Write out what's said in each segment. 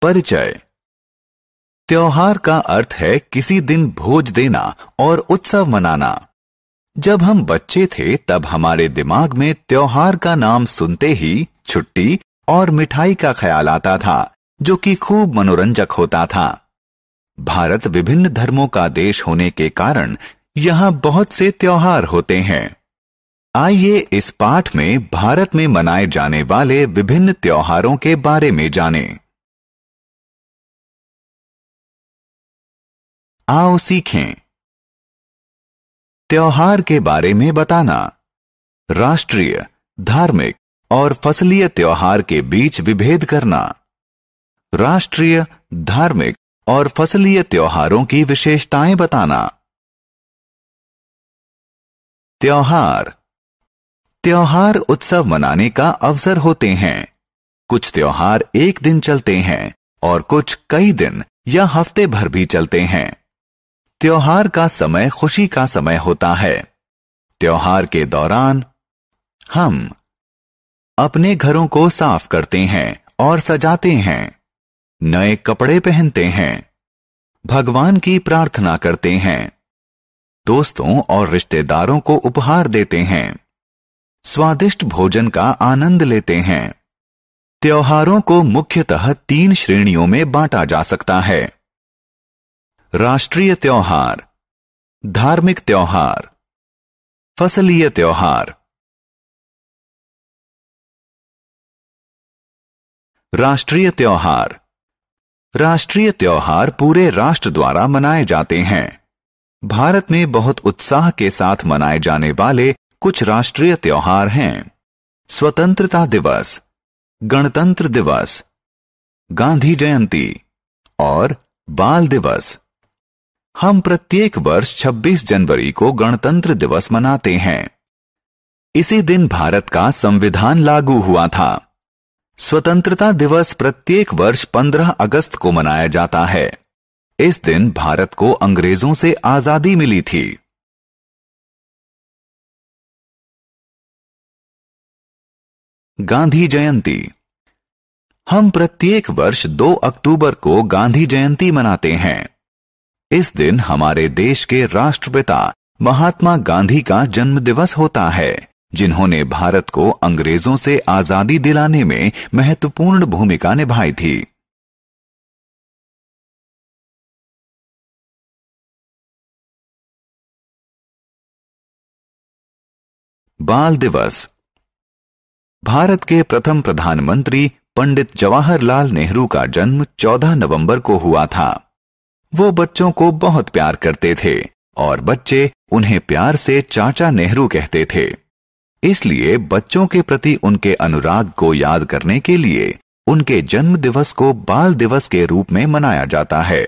परिचय। त्योहार का अर्थ है किसी दिन भोज देना और उत्सव मनाना। जब हम बच्चे थे तब हमारे दिमाग में त्योहार का नाम सुनते ही छुट्टी और मिठाई का ख्याल आता था, जो कि खूब मनोरंजक होता था। भारत विभिन्न धर्मों का देश होने के कारण यहाँ बहुत से त्योहार होते हैं। आइए इस पाठ में भारत में मनाए जाने वाले विभिन्न त्योहारों के बारे में जानें। आओ सीखें। त्योहार के बारे में बताना। राष्ट्रीय, धार्मिक और फसलीय त्योहार के बीच विभेद करना। राष्ट्रीय, धार्मिक और फसलीय त्योहारों की विशेषताएं बताना। त्योहार। त्योहार उत्सव मनाने का अवसर होते हैं। कुछ त्योहार एक दिन चलते हैं और कुछ कई दिन या हफ्ते भर भी चलते हैं। त्योहार का समय खुशी का समय होता है। त्योहार के दौरान हम अपने घरों को साफ करते हैं और सजाते हैं, नए कपड़े पहनते हैं, भगवान की प्रार्थना करते हैं, दोस्तों और रिश्तेदारों को उपहार देते हैं, स्वादिष्ट भोजन का आनंद लेते हैं। त्योहारों को मुख्यतः 3 श्रेणियों में बांटा जा सकता है। राष्ट्रीय त्योहार, धार्मिक त्योहार, फसलीय त्योहार। राष्ट्रीय त्योहार। राष्ट्रीय त्योहार पूरे राष्ट्र द्वारा मनाए जाते हैं। भारत में बहुत उत्साह के साथ मनाए जाने वाले कुछ राष्ट्रीय त्योहार हैं। स्वतंत्रता दिवस, गणतंत्र दिवस, गांधी जयंती और बाल दिवस। हम प्रत्येक वर्ष 26 जनवरी को गणतंत्र दिवस मनाते हैं। इसी दिन भारत का संविधान लागू हुआ था। स्वतंत्रता दिवस प्रत्येक वर्ष 15 अगस्त को मनाया जाता है। इस दिन भारत को अंग्रेजों से आजादी मिली थी। गांधी जयंती। हम प्रत्येक वर्ष 2 अक्टूबर को गांधी जयंती मनाते हैं। इस दिन हमारे देश के राष्ट्रपिता महात्मा गांधी का जन्म दिवस होता है, जिन्होंने भारत को अंग्रेजों से आजादी दिलाने में महत्वपूर्ण भूमिका निभाई थी। बाल दिवस। भारत के प्रथम प्रधानमंत्री पंडित जवाहरलाल नेहरू का जन्म 14 नवंबर को हुआ था। वो बच्चों को बहुत प्यार करते थे और बच्चे उन्हें प्यार से चाचा नेहरू कहते थे। इसलिए बच्चों के प्रति उनके अनुराग को याद करने के लिए उनके जन्म दिवस को बाल दिवस के रूप में मनाया जाता है।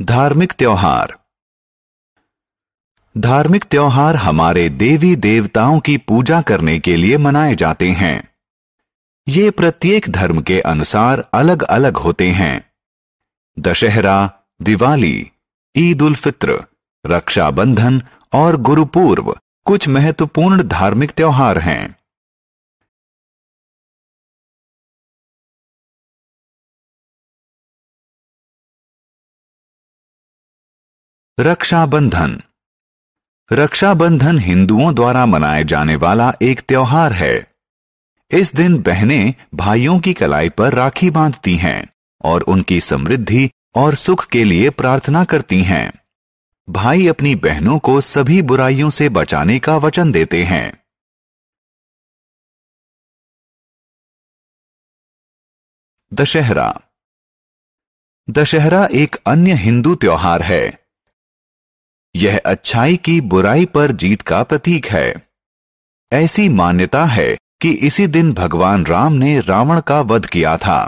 धार्मिक त्योहार। धार्मिक त्योहार हमारे देवी देवताओं की पूजा करने के लिए मनाए जाते हैं। ये प्रत्येक धर्म के अनुसार अलग अलग होते हैं। दशहरा, दिवाली, ईद उल फित्र, रक्षाबंधन और गुरुपूर्व कुछ महत्वपूर्ण धार्मिक त्योहार हैं। रक्षाबंधन। रक्षाबंधन हिंदुओं द्वारा मनाए जाने वाला एक त्योहार है। इस दिन बहनें भाइयों की कलाई पर राखी बांधती हैं और उनकी समृद्धि और सुख के लिए प्रार्थना करती हैं। भाई अपनी बहनों को सभी बुराइयों से बचाने का वचन देते हैं। दशहरा। दशहरा एक अन्य हिंदू त्योहार है। यह अच्छाई की बुराई पर जीत का प्रतीक है। ऐसी मान्यता है कि इसी दिन भगवान राम ने रावण का वध किया था।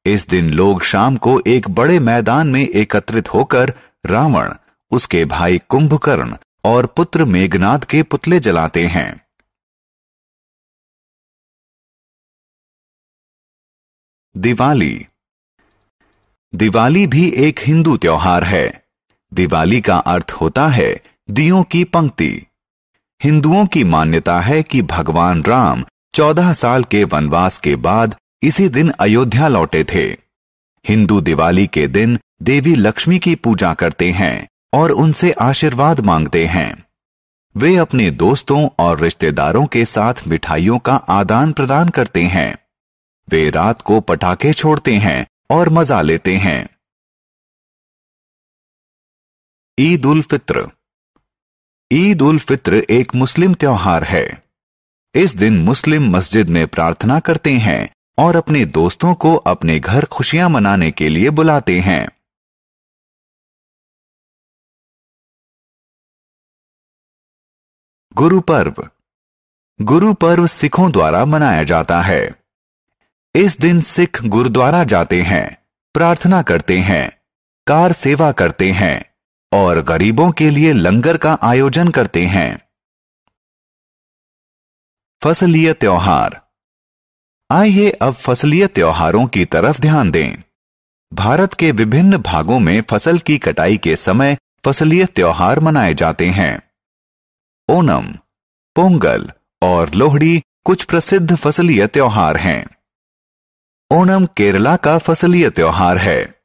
इस दिन लोग शाम को एक बड़े मैदान में एकत्रित होकर रावण, उसके भाई कुंभकर्ण और पुत्र मेघनाद के पुतले जलाते हैं। दिवाली। दिवाली भी एक हिंदू त्योहार है। दिवाली का अर्थ होता है दियों की पंक्ति। हिंदुओं की मान्यता है कि भगवान राम 14 साल के वनवास के बाद इसी दिन अयोध्या लौटे थे। हिंदू दिवाली के दिन देवी लक्ष्मी की पूजा करते हैं और उनसे आशीर्वाद मांगते हैं। वे अपने दोस्तों और रिश्तेदारों के साथ मिठाइयों का आदान प्रदान करते हैं। वे रात को पटाखे छोड़ते हैं और मजा लेते हैं। ईद उल फित्र। ईद उल फित्र एक मुस्लिम त्योहार है। इस दिन मुस्लिम मस्जिद में प्रार्थना करते हैं और अपने दोस्तों को अपने घर खुशियां मनाने के लिए बुलाते हैं। गुरु पर्व। गुरु पर्व सिखों द्वारा मनाया जाता है। इस दिन सिख गुरुद्वारा जाते हैं, प्रार्थना करते हैं, कार सेवा करते हैं और गरीबों के लिए लंगर का आयोजन करते हैं। फसलीय त्योहार। आइए अब फसलीय त्योहारों की तरफ ध्यान दें। भारत के विभिन्न भागों में फसल की कटाई के समय फसलीय त्योहार मनाए जाते हैं। ओणम, पोंगल और लोहड़ी कुछ प्रसिद्ध फसलीय त्योहार हैं। ओणम केरला का फसलीय त्योहार है।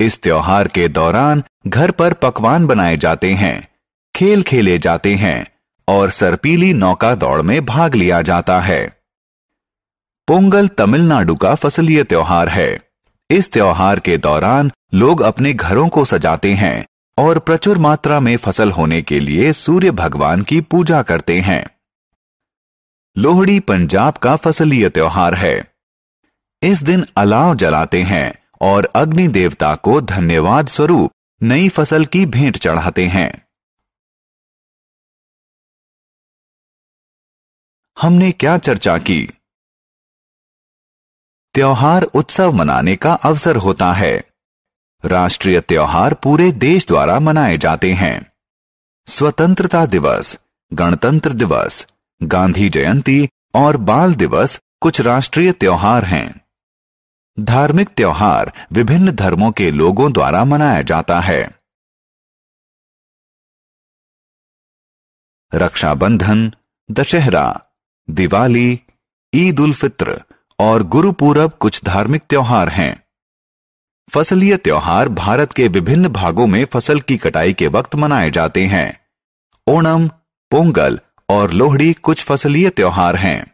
इस त्योहार के दौरान घर पर पकवान बनाए जाते हैं, खेल खेले जाते हैं और सरपीली नौका दौड़ में भाग लिया जाता है। पोंगल तमिलनाडु का फसलीय त्योहार है। इस त्योहार के दौरान लोग अपने घरों को सजाते हैं और प्रचुर मात्रा में फसल होने के लिए सूर्य भगवान की पूजा करते हैं। लोहड़ी पंजाब का फसलीय त्योहार है। इस दिन अलाव जलाते हैं और अग्नि देवता को धन्यवाद स्वरूप नई फसल की भेंट चढ़ाते हैं। हमने क्या चर्चा की? त्योहार उत्सव मनाने का अवसर होता है। राष्ट्रीय त्योहार पूरे देश द्वारा मनाए जाते हैं। स्वतंत्रता दिवस, गणतंत्र दिवस, गांधी जयंती और बाल दिवस कुछ राष्ट्रीय त्योहार हैं। धार्मिक त्योहार विभिन्न धर्मों के लोगों द्वारा मनाया जाता है। रक्षाबंधन, दशहरा, दिवाली, ईद उल फित्र और गुरुपूरब कुछ धार्मिक त्योहार हैं। फसलीय त्योहार भारत के विभिन्न भागों में फसल की कटाई के वक्त मनाए जाते हैं। ओणम, पोंगल और लोहड़ी कुछ फसलीय त्योहार हैं।